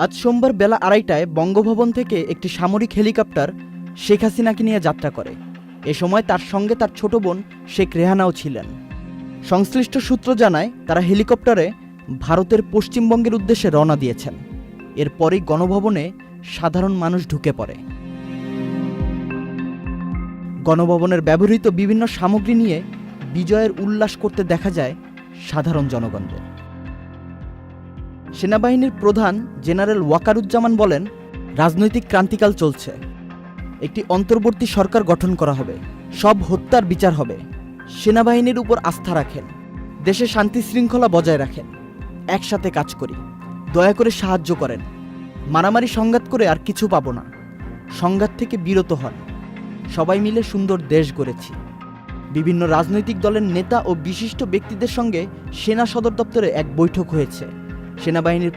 আজ সোমবার বেলা 2:30টায় বঙ্গভবন থেকে একটি সামরিক হেলিকপ্টার শেখ হাসিনাকে নিয়ে যাত্রা করে। এ সময় তার সঙ্গে তার ছোট বোন শেখ রেহানাও ছিলেন। সংশ্লিষ্ট সূত্র জানায়, তারা হেলিকপ্টারে ভারতের পশ্চিমবঙ্গের উদ্দেশ্যে রওনা দিয়েছেন। এরপরই গণভবনে সাধারণ মানুষ ঢুকে পড়ে। গণভবনের ব্যবহৃত বিভিন্ন সামগ্রী নিয়ে বিজয়ের উল্লাস করতে দেখা যায় সাধারণ জনগণদের। সেনাবাহিনীর প্রধান জেনারেল ওয়াকারুজ্জামান বলেন, রাজনৈতিক ক্রান্তিকাল চলছে। একটি অন্তর্বর্তী সরকার গঠন করা হবে, সব হত্যার বিচার হবে। সেনাবাহিনীর উপর আস্থা রাখেন, দেশে শান্তি শৃঙ্খলা বজায় রাখেন, একসাথে কাজ করি, দয়া করে সাহায্য করেন। মারামারি সংঘাত করে আর কিছু পাবো না, সংঘাত থেকে বিরত হন। সবাই মিলে সুন্দর দেশ গড়েছি। বিভিন্ন রাজনৈতিক দলের নেতা ও বিশিষ্ট ব্যক্তিদের সঙ্গে সেনা সদর দপ্তরে এক বৈঠক হয়েছে। সেনাবাহিনীর